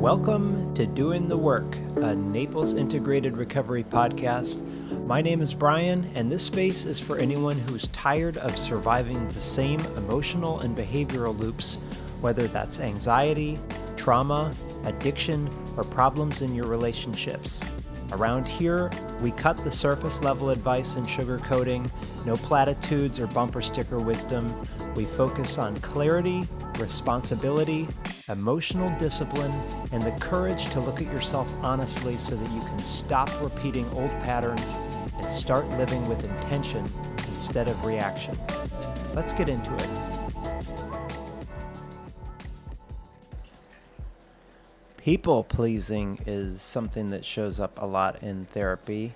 Welcome to Doing the Work, a Naples Integrated Recovery podcast. My name is Brian, and this space is for anyone who's tired of surviving the same emotional and behavioral loops, whether that's anxiety, trauma, addiction, or problems in your relationships. Around here, we cut the surface level advice and sugarcoating, no platitudes or bumper sticker wisdom. We focus on clarity, responsibility, emotional discipline, and the courage to look at yourself honestly so that you can stop repeating old patterns and start living with intention instead of reaction. Let's get into it. People pleasing is something that shows up a lot in therapy,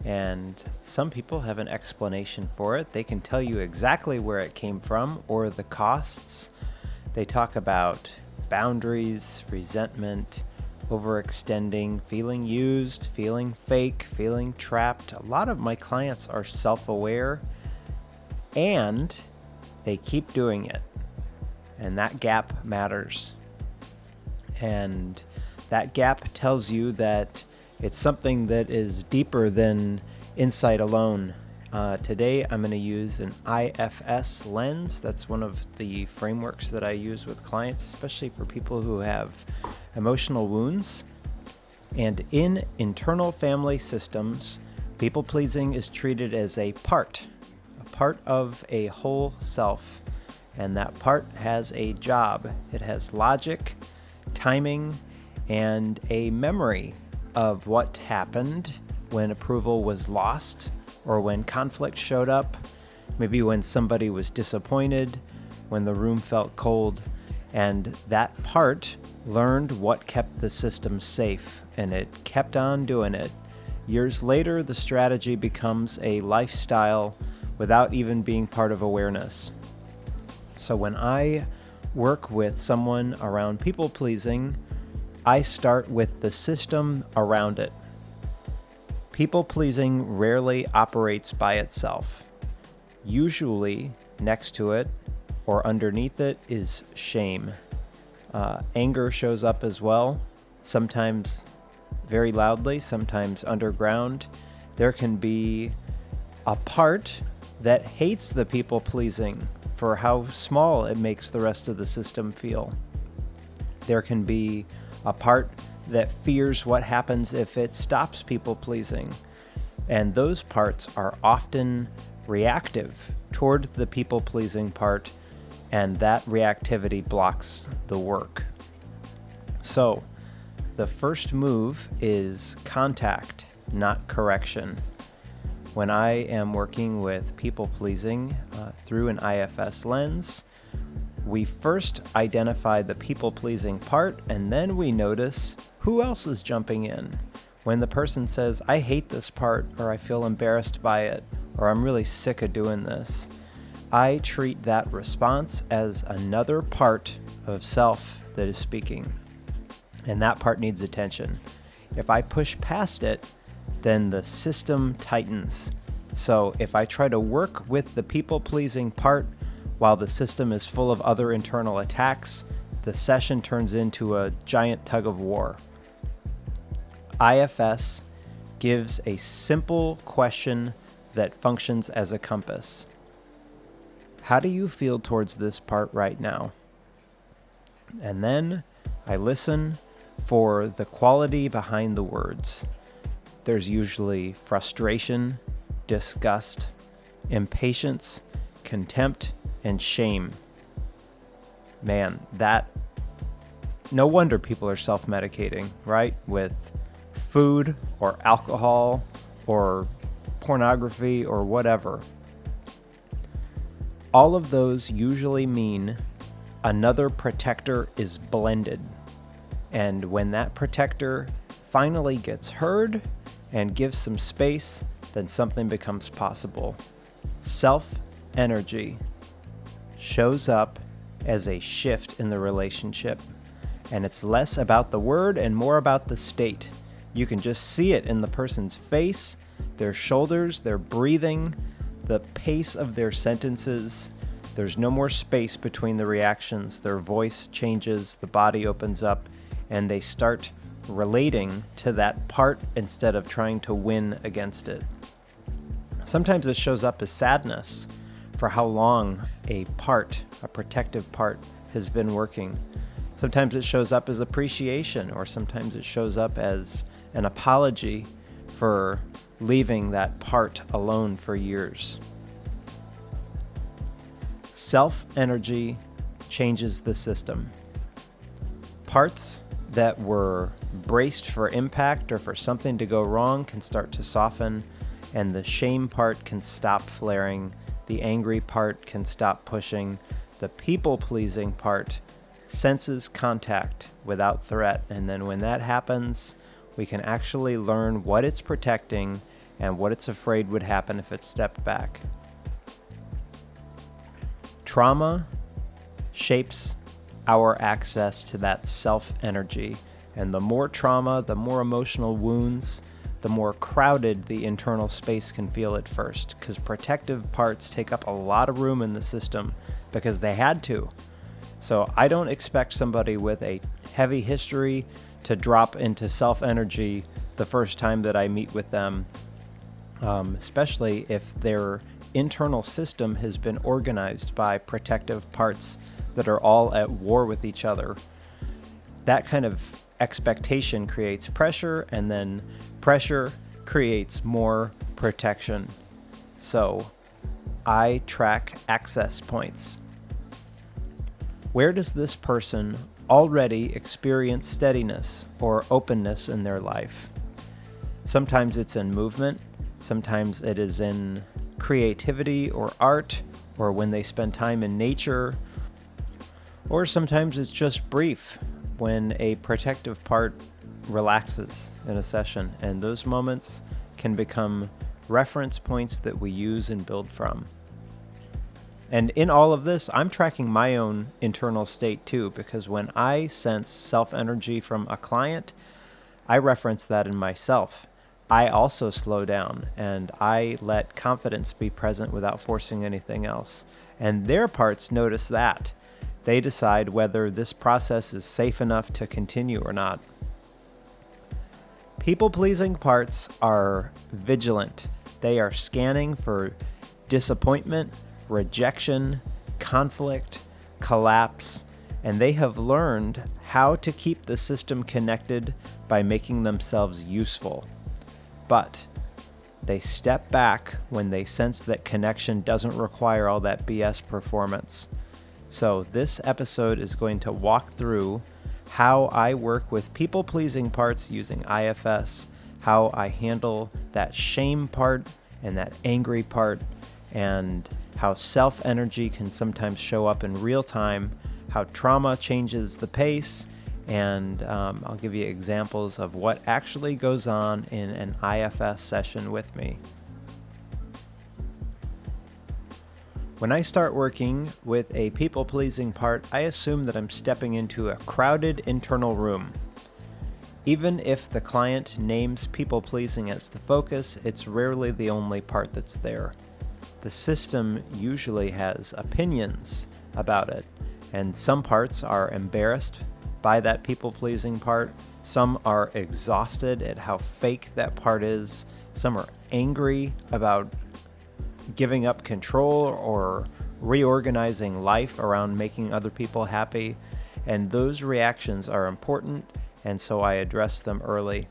and some people have an explanation for it. They can tell you exactly where it came from or the costs. They talk about boundaries, resentment, overextending, feeling used, feeling fake, feeling trapped. A lot of my clients are self-aware and they keep doing it. And that gap matters. And that gap tells you that it's something that is deeper than insight alone. Today, I'm going to use an IFS lens. That's one of the frameworks that I use with clients, especially for people who have emotional wounds. And in internal family systems, people-pleasing is treated as a part of a whole self. And that part has a job. It has logic, timing, and a memory of what happened when approval was lost, or when conflict showed up, maybe when somebody was disappointed, when the room felt cold, and that part learned what kept the system safe, and it kept on doing it. Years later, the strategy becomes a lifestyle without even being part of awareness. So when I work with someone around people-pleasing, I start with the system around it. People-pleasing rarely operates by itself. Usually, next to it or underneath it is shame. Anger shows up as well, sometimes very loudly, sometimes underground. There can be a part that hates the people-pleasing for how small it makes the rest of the system feel. There can be a part that fears what happens if it stops people-pleasing. And those parts are often reactive toward the people-pleasing part, and that reactivity blocks the work. So, the first move is contact, not correction. When I am working with people-pleasing through an IFS lens, we first identify the people-pleasing part, and then we notice who else is jumping in. When the person says, I hate this part, or I feel embarrassed by it, or I'm really sick of doing this, I treat that response as another part of self that is speaking. And that part needs attention. If I push past it, then the system tightens. So if I try to work with the people-pleasing part while the system is full of other internal attacks, the session turns into a giant tug of war. IFS gives a simple question that functions as a compass. How do you feel towards this part right now? And then I listen for the quality behind the words. There's usually frustration, disgust, impatience, contempt, and shame. Man, no wonder people are self-medicating, right? With food or alcohol or pornography or whatever. All of those usually mean another protector is blended. And when that protector finally gets heard and gives some space, then something becomes possible. Self-energy shows up as a shift in the relationship. And it's less about the word and more about the state. You can just see it in the person's face, their shoulders, their breathing, the pace of their sentences. There's no more space between the reactions. Their voice changes, the body opens up, and they start relating to that part instead of trying to win against it. Sometimes it shows up as sadness for how long a protective part, has been working. Sometimes it shows up as appreciation, or sometimes it shows up as an apology for leaving that part alone for years. Self-energy changes the system. Parts that were braced for impact or for something to go wrong can start to soften, and the shame part can stop flaring. The angry part can stop pushing. The people-pleasing part senses contact without threat, and then when that happens, we can actually learn what it's protecting and what it's afraid would happen if it stepped back. Trauma shapes our access to that self-energy, and the more trauma, the more emotional wounds, the more crowded the internal space can feel at first, because protective parts take up a lot of room in the system because they had to. So I don't expect somebody with a heavy history to drop into self-energy the first time that I meet with them, especially if their internal system has been organized by protective parts that are all at war with each other. That kind of expectation creates pressure, and then pressure creates more protection. So I track access points. Where does this person already experience steadiness or openness in their life? Sometimes it's in movement, sometimes it is in creativity or art, or when they spend time in nature, or sometimes it's just brief when a protective part relaxes in a session, and those moments can become reference points that we use and build from. And in all of this, I'm tracking my own internal state too, because when I sense self-energy from a client, I reference that in myself. I also slow down, and I let confidence be present without forcing anything else. And their parts notice that. They decide whether this process is safe enough to continue or not. People-pleasing parts are vigilant. They are scanning for disappointment, rejection, conflict, collapse, and they have learned how to keep the system connected by making themselves useful. But they step back when they sense that connection doesn't require all that BS performance. So this episode is going to walk through how I work with people-pleasing parts using IFS, how I handle that shame part and that angry part, and how self-energy can sometimes show up in real time, how trauma changes the pace, and I'll give you examples of what actually goes on in an IFS session with me. When I start working with a people-pleasing part, I assume that I'm stepping into a crowded internal room. Even if the client names people-pleasing as the focus, it's rarely the only part that's there. The system usually has opinions about it, and some parts are embarrassed by that people-pleasing part. Some are exhausted at how fake that part is. Some are angry about giving up control or reorganizing life around making other people happy. And those reactions are important, and so I address them early.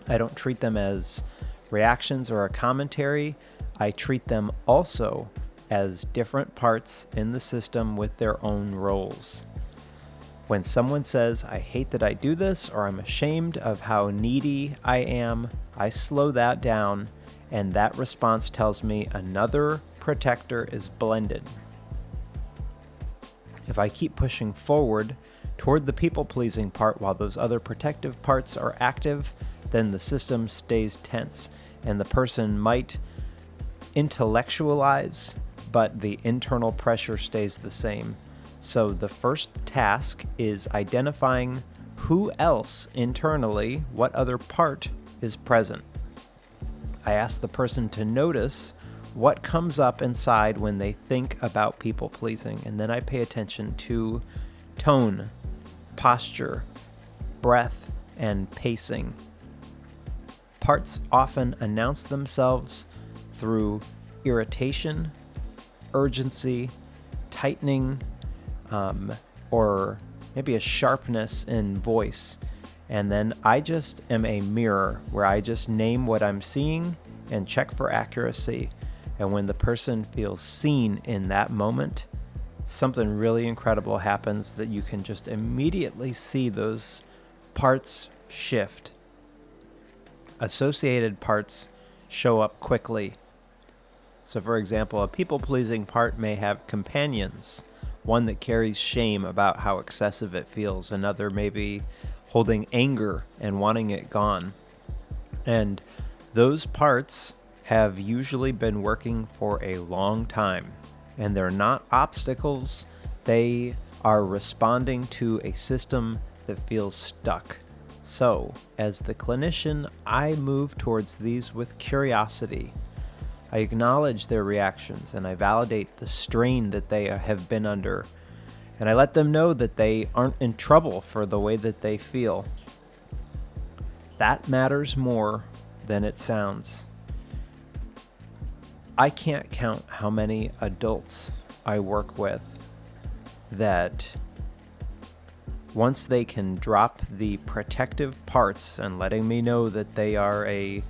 I don't treat them as reactions or a commentary. I treat them also as different parts in the system with their own roles. When someone says, "I hate that I do this," or "I'm ashamed of how needy I am," I slow that down, and that response tells me another protector is blended. If I keep pushing forward toward the people-pleasing part while those other protective parts are active, then the system stays tense, and the person might intellectualize, but the internal pressure stays the same. So the first task is identifying who else internally, what other part is present. I ask the person to notice what comes up inside when they think about people pleasing, and then I pay attention to tone, posture, breath, and pacing. Parts often announce themselves through irritation, urgency, tightening, or maybe a sharpness in voice. And then I just am a mirror where I just name what I'm seeing and check for accuracy. And when the person feels seen in that moment, something really incredible happens that you can just immediately see those parts shift. Associated parts show up quickly. So for example, a people-pleasing part may have companions, one that carries shame about how excessive it feels, another maybe holding anger and wanting it gone. And those parts have usually been working for a long time, and they're not obstacles. They are responding to a system that feels stuck. So, as the clinician, I move towards these with curiosity. I acknowledge their reactions and I validate the strain that they have been under. And I let them know that they aren't in trouble for the way that they feel. That matters more than it sounds. I can't count how many adults I work with that once they can drop the protective parts and letting me know that they are a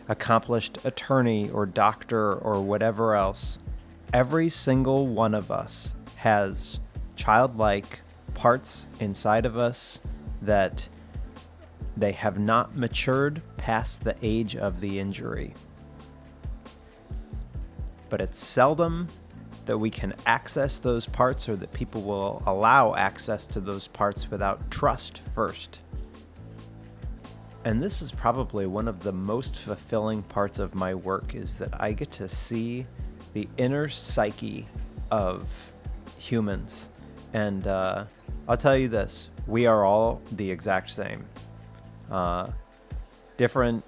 accomplished attorney or doctor or whatever else, every single one of us has childlike parts inside of us that they have not matured past the age of the injury. But it's seldom that we can access those parts or that people will allow access to those parts without trust first. And this is probably one of the most fulfilling parts of my work, is that I get to see the inner psyche of humans. And I'll tell you this, we are all the exact same. Different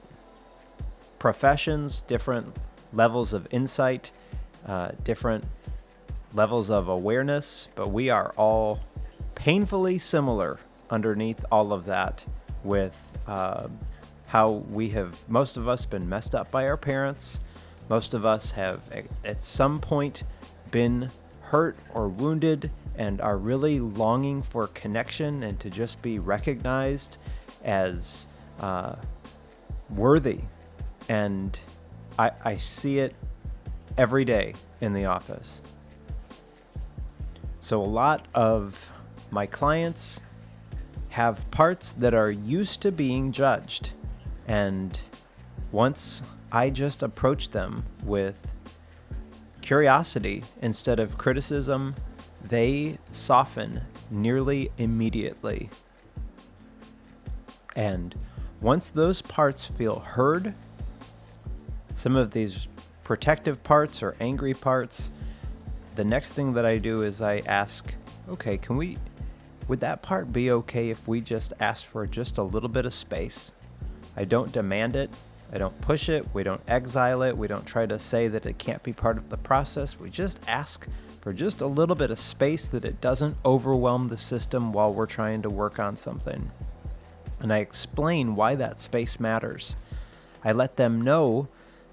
professions, different levels of insight, different levels of awareness, but we are all painfully similar underneath all of that, with how we have, most of us, been messed up by our parents. Most of us have at some point been hurt or wounded and are really longing for connection and to just be recognized as worthy. And I see it every day in the office. So a lot of my clients have parts that are used to being judged. And once I just approach them with curiosity instead of criticism, they soften nearly immediately. And once those parts feel heard, some of these protective parts or angry parts, the next thing that I do is I ask, okay, would that part be okay if we just ask for just a little bit of space? I don't demand it. I don't push it. We don't exile it. We don't try to say that it can't be part of the process. We just ask for just a little bit of space that it doesn't overwhelm the system while we're trying to work on something. And I explain why that space matters. I let them know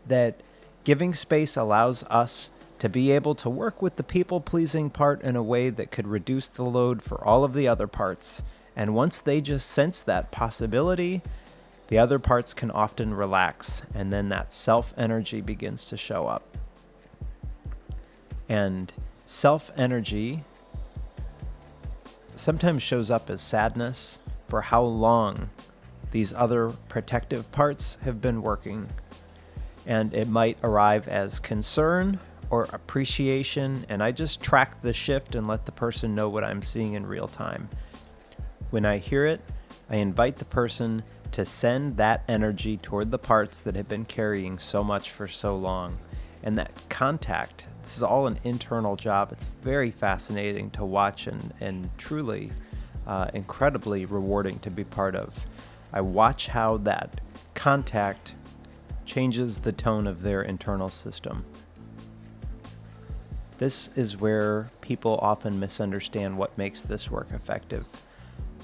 that giving space allows us to be able to work with the people-pleasing part in a way that could reduce the load for all of the other parts. And once they just sense that possibility, the other parts can often relax, and then that self-energy begins to show up. And self-energy sometimes shows up as sadness for how long these other protective parts have been working. And it might arrive as concern or appreciation, and I just track the shift and let the person know what I'm seeing in real time. When I hear it, I invite the person to send that energy toward the parts that have been carrying so much for so long. And that contact, this is all an internal job. It's very fascinating to watch and truly incredibly rewarding to be part of. I watch how that contact changes the tone of their internal system. This is where people often misunderstand what makes this work effective.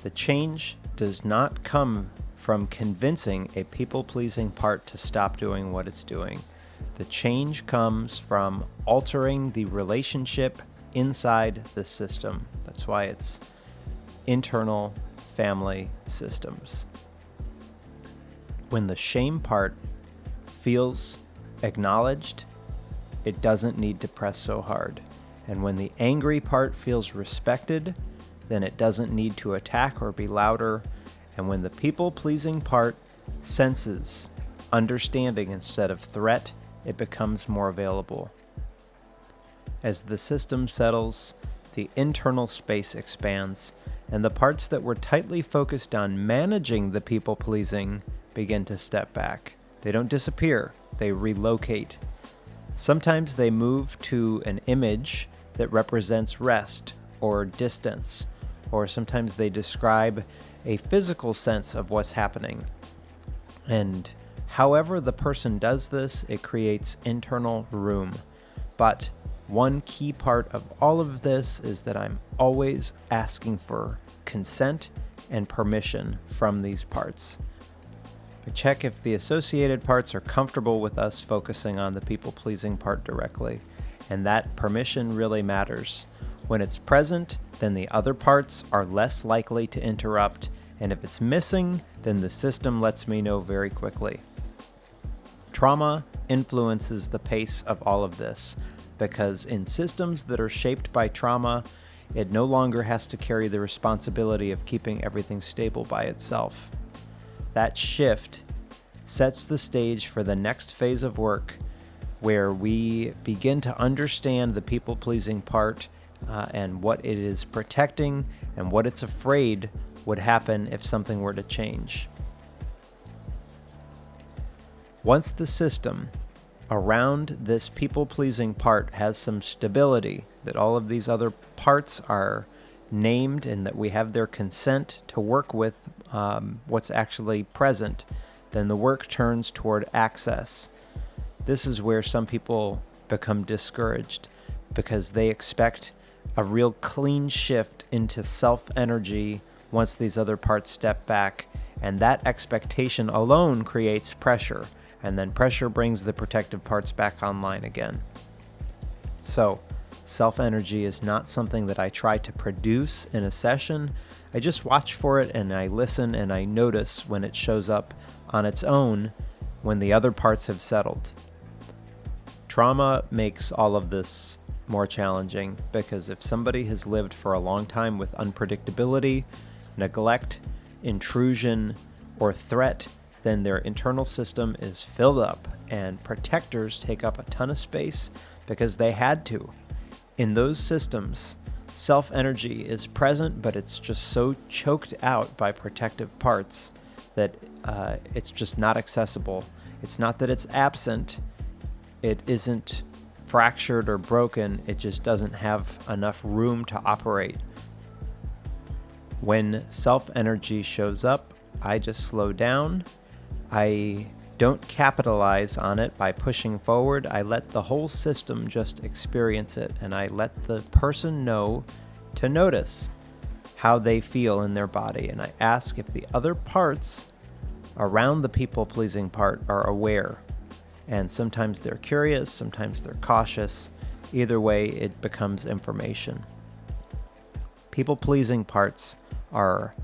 The change does not come from convincing a people-pleasing part to stop doing what it's doing. The change comes from altering the relationship inside the system. That's why it's internal family systems. When the shame part feels acknowledged, it doesn't need to press so hard. And when the angry part feels respected, then it doesn't need to attack or be louder. And when the people-pleasing part senses understanding instead of threat, it becomes more available. As the system settles, the internal space expands, and the parts that were tightly focused on managing the people-pleasing begin to step back. They don't disappear, they relocate. Sometimes they move to an image that represents rest or distance, or sometimes they describe a physical sense of what's happening. And however the person does this, it creates internal room. But one key part of all of this is that I'm always asking for consent and permission from these parts. I check if the associated parts are comfortable with us focusing on the people-pleasing part directly, and that permission really matters. When it's present, then the other parts are less likely to interrupt, and if it's missing, then the system lets me know very quickly. Trauma influences the pace of all of this, because in systems that are shaped by trauma, it no longer has to carry the responsibility of keeping everything stable by itself. That shift sets the stage for the next phase of work, where we begin to understand the people-pleasing part and what it is protecting and what it's afraid would happen if something were to change. Once the system around this people-pleasing part has some stability, that all of these other parts are named and that we have their consent to work with what's actually present, then the work turns toward access. This is where some people become discouraged because they expect a real clean shift into self-energy once these other parts step back, and that expectation alone creates pressure, and then pressure brings the protective parts back online again. So, self-energy is not something that I try to produce in a session. I just watch for it and I listen and I notice when it shows up on its own when the other parts have settled. Trauma makes all of this more challenging because if somebody has lived for a long time with unpredictability, neglect, intrusion, or threat, then their internal system is filled up and protectors take up a ton of space because they had to. In those systems, self-energy is present, but it's just so choked out by protective parts that it's just not accessible. It's not that it's absent. It isn't fractured or broken. It just doesn't have enough room to operate. When self-energy shows up, I just slow down. I don't capitalize on it by pushing forward. I let the whole system just experience it, and I let the person know to notice how they feel in their body. And I ask if the other parts around the people-pleasing part are aware. And sometimes they're curious, sometimes they're cautious. Either way, it becomes information. People-pleasing parts are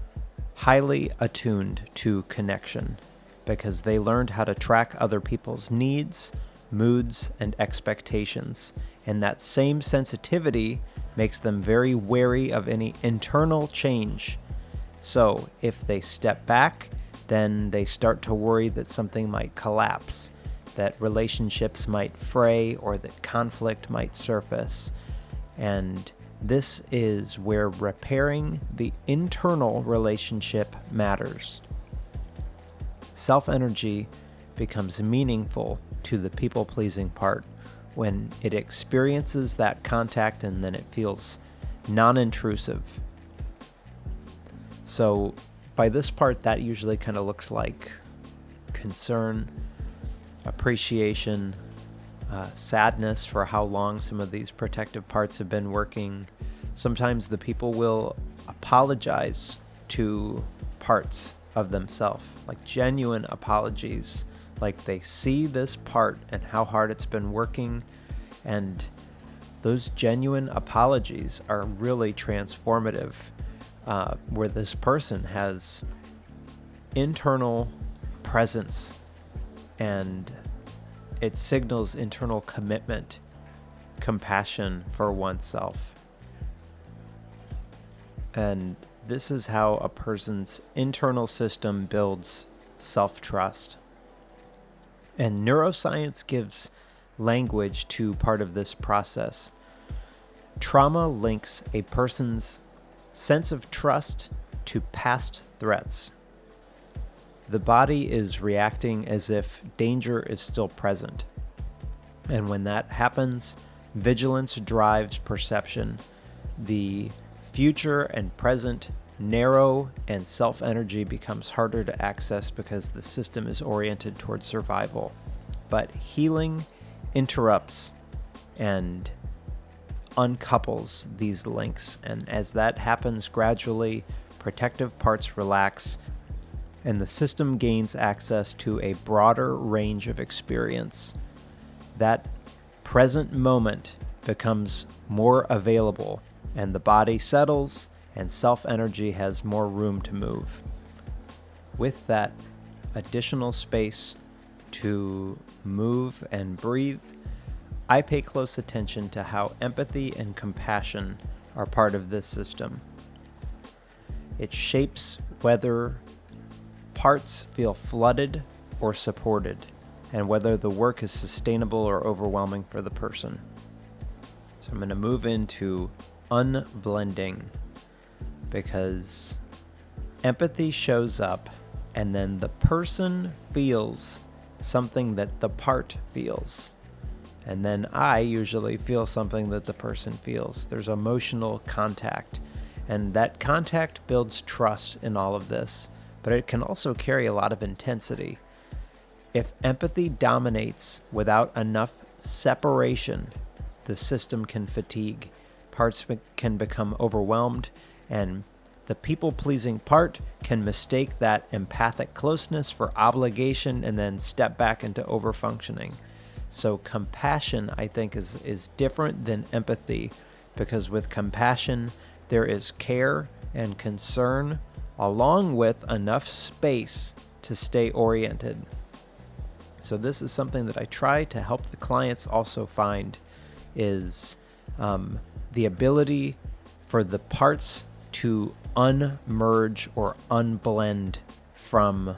highly attuned to connection because they learned how to track other people's needs, moods, and expectations. And that same sensitivity makes them very wary of any internal change. So if they step back, then they start to worry that something might collapse, that relationships might fray, or that conflict might surface. And this is where repairing the internal relationship matters. Self-energy becomes meaningful to the people-pleasing part when it experiences that contact and then it feels non-intrusive. So by this part, that usually kind of looks like concern, appreciation, sadness for how long some of these protective parts have been working. Sometimes the people will apologize to parts of themselves, like genuine apologies. Like they see this part and how hard it's been working, and those genuine apologies are really transformative, where this person has internal presence and it signals internal commitment, compassion for oneself. And this is how a person's internal system builds self-trust. And neuroscience gives language to part of this process. Trauma links a person's sense of trust to past threats. The body is reacting as if danger is still present. And when that happens, vigilance drives perception. The future and present narrow, and self-energy becomes harder to access because the system is oriented towards survival. But healing interrupts and uncouples these links, and as that happens gradually, protective parts relax, and the system gains access to a broader range of experience. That present moment becomes more available, and the body settles, and self-energy has more room to move. With that additional space to move and breathe, I pay close attention to how empathy and compassion are part of this system. It shapes whether parts feel flooded or supported, and whether the work is sustainable or overwhelming for the person. So I'm going to move into unblending, because empathy shows up and then the person feels something that the part feels. And then I usually feel something that the person feels. There's emotional contact, and that contact builds trust in all of this, but it can also carry a lot of intensity. If empathy dominates without enough separation, the system can fatigue, parts can become overwhelmed, and the people-pleasing part can mistake that empathic closeness for obligation and then step back into overfunctioning. So compassion, I think, is different than empathy, because with compassion, there is care and concern, along with enough space to stay oriented. So this is something that I try to help the clients also find, is the ability for the parts to unmerge or unblend from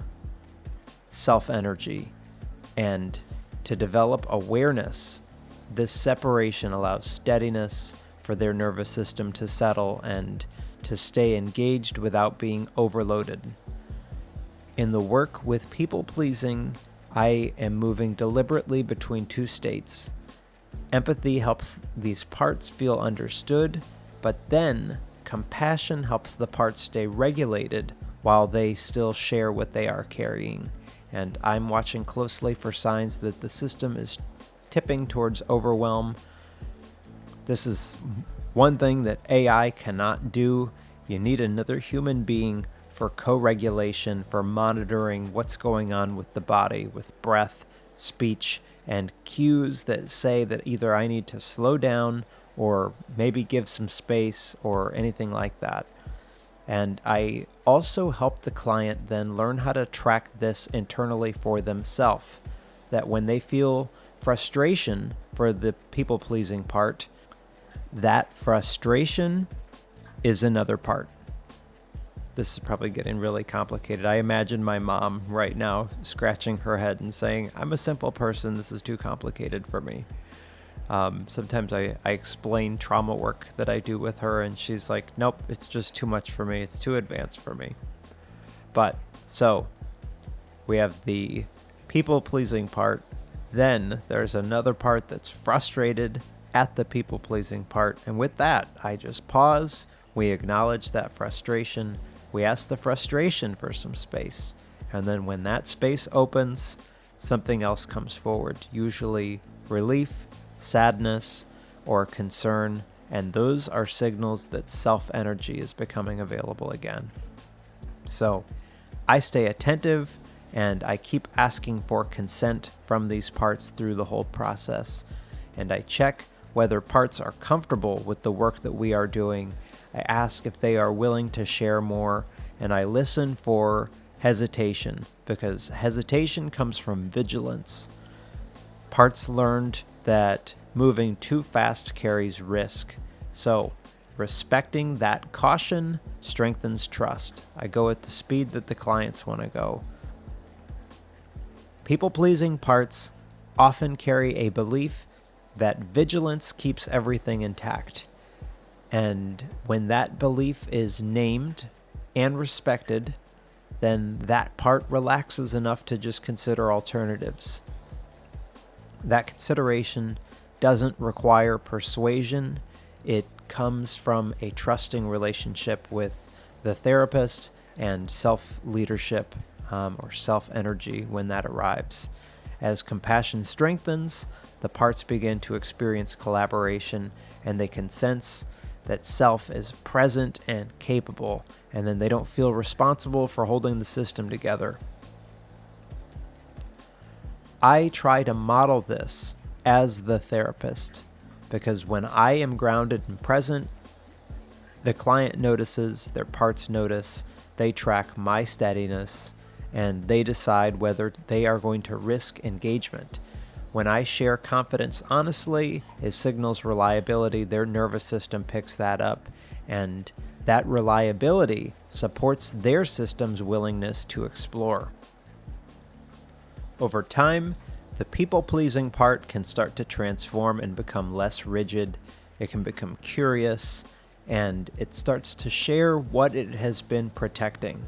self-energy, and to develop awareness. This separation allows steadiness for their nervous system to settle and to stay engaged without being overloaded. In the work with people-pleasing, I am moving deliberately between two states. Empathy helps these parts feel understood, but then compassion helps the parts stay regulated while they still share what they are carrying. And I'm watching closely for signs that the system is tipping towards overwhelm. This is one thing that AI cannot do. You need another human being for co-regulation, for monitoring what's going on with the body, with breath, speech, and cues that say that either I need to slow down or maybe give some space or anything like that. And I also help the client then learn how to track this internally for themselves, that when they feel frustration for the people-pleasing part, that frustration is another part. This is probably getting really complicated. I imagine my mom right now scratching her head and saying, I'm a simple person, this is too complicated for me. Sometimes I explain trauma work that I do with her, and she's like, nope, it's just too much for me. It's too advanced for me. But so we have the people-pleasing part. Then there's another part that's frustrated at the people-pleasing part. And with that, I just pause. We acknowledge that frustration. We ask the frustration for some space. And then when that space opens, something else comes forward, usually relief, sadness, or concern, and those are signals that self-energy is becoming available again. So I stay attentive and I keep asking for consent from these parts through the whole process. And I check whether parts are comfortable with the work that we are doing. I ask if they are willing to share more, and I listen for hesitation, because hesitation comes from vigilance. Parts learned that moving too fast carries risk. So respecting that caution strengthens trust. I go at the speed that the clients want to go. People-pleasing parts often carry a belief that vigilance keeps everything intact. And when that belief is named and respected, then that part relaxes enough to just consider alternatives. That consideration doesn't require persuasion. It comes from a trusting relationship with the therapist and self-leadership or self-energy when that arrives. As compassion strengthens, the parts begin to experience collaboration, and they can sense that self is present and capable, and then they don't feel responsible for holding the system together. I try to model this as the therapist, because when I am grounded and present, the client notices, their parts notice, they track my steadiness, and they decide whether they are going to risk engagement. When I share confidence honestly, it signals reliability. Their nervous system picks that up, and that reliability supports their system's willingness to explore. Over time, the people-pleasing part can start to transform and become less rigid. It can become curious, and it starts to share what it has been protecting.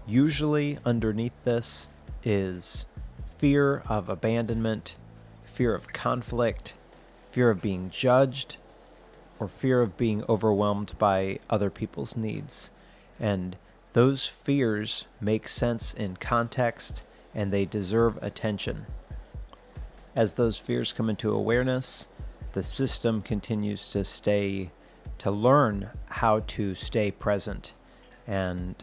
Usually underneath this is fear of abandonment, fear of conflict, fear of being judged, or fear of being overwhelmed by other people's needs. And those fears make sense in context, and they deserve attention. As those fears come into awareness, the system continues to learn how to stay present. And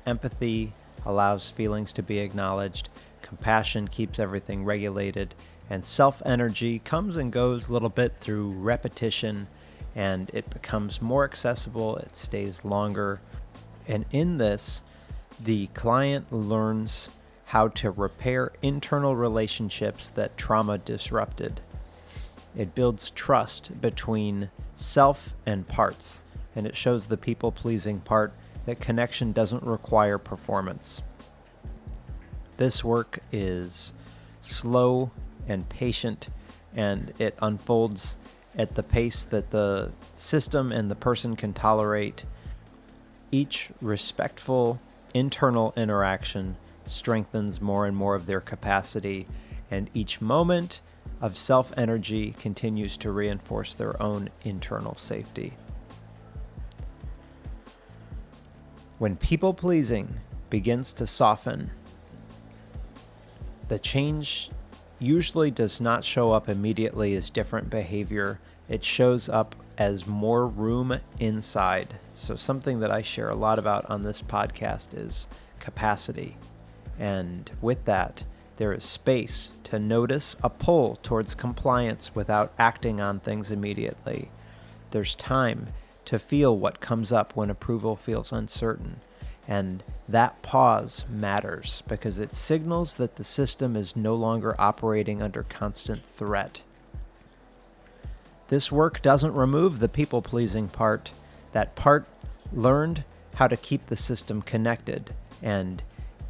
empathy allows feelings to be acknowledged. Compassion keeps everything regulated. And self-energy comes and goes a little bit through repetition, and it becomes more accessible, it stays longer. And in this, the client learns how to repair internal relationships that trauma disrupted. It builds trust between self and parts, and it shows the people-pleasing part that connection doesn't require performance. This work is slow and patient, and it unfolds at the pace that the system and the person can tolerate. Each respectful internal interaction strengthens more and more of their capacity, and each moment of self-energy continues to reinforce their own internal safety. When people-pleasing begins to soften, the change usually does not show up immediately as different behavior. It shows up as more room inside. So something that I share a lot about on this podcast is capacity. And with that, there is space to notice a pull towards compliance without acting on things immediately. There's time to feel what comes up when approval feels uncertain. And that pause matters because it signals that the system is no longer operating under constant threat. This work doesn't remove the people-pleasing part. That part learned how to keep the system connected, and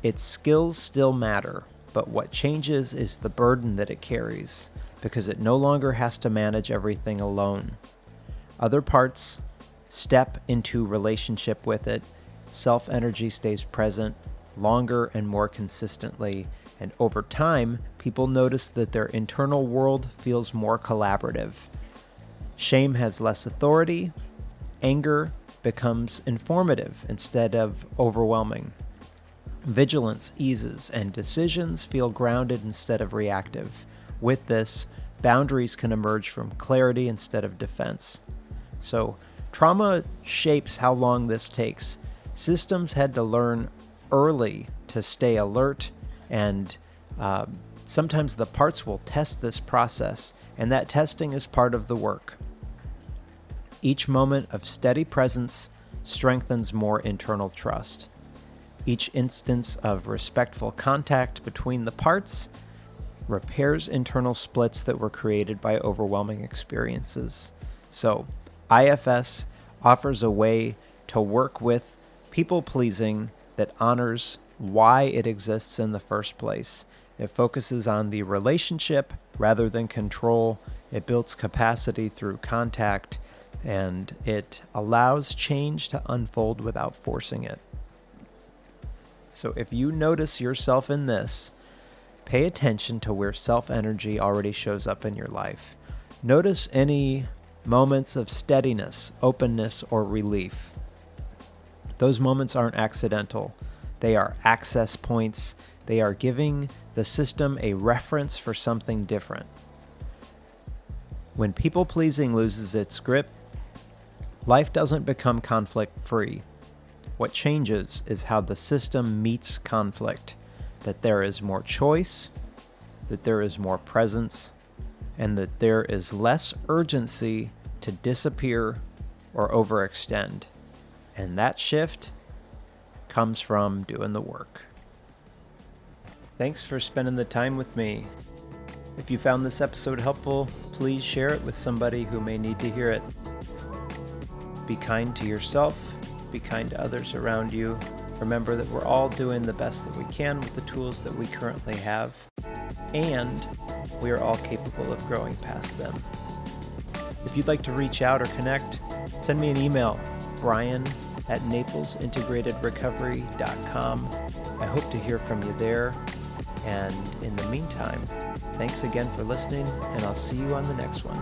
its skills still matter, but what changes is the burden that it carries, because it no longer has to manage everything alone. Other parts step into relationship with it. Self-energy stays present longer and more consistently, and over time, people notice that their internal world feels more collaborative. Shame has less authority. Anger becomes informative instead of overwhelming. Vigilance eases, and decisions feel grounded instead of reactive. With this, boundaries can emerge from clarity instead of defense. So, trauma shapes how long this takes. Systems had to learn early to stay alert, and sometimes the parts will test this process, and that testing is part of the work. Each moment of steady presence strengthens more internal trust. Each instance of respectful contact between the parts repairs internal splits that were created by overwhelming experiences. So, IFS offers a way to work with people-pleasing that honors why it exists in the first place. It focuses on the relationship rather than control. It builds capacity through contact, and it allows change to unfold without forcing it. So if you notice yourself in this, pay attention to where self-energy already shows up in your life. Notice any moments of steadiness, openness, or relief. Those moments aren't accidental. They are access points. They are giving the system a reference for something different. When people-pleasing loses its grip, life doesn't become conflict-free. What changes is how the system meets conflict, that there is more choice, that there is more presence, and that there is less urgency to disappear or overextend. And that shift comes from doing the work. Thanks for spending the time with me. If you found this episode helpful, please share it with somebody who may need to hear it. Be kind to yourself, be kind to others around you. Remember that we're all doing the best that we can with the tools that we currently have, and we are all capable of growing past them. If you'd like to reach out or connect, send me an email, brian@naplesintegratedrecovery.com. I hope to hear from you there. And in the meantime, thanks again for listening, and I'll see you on the next one.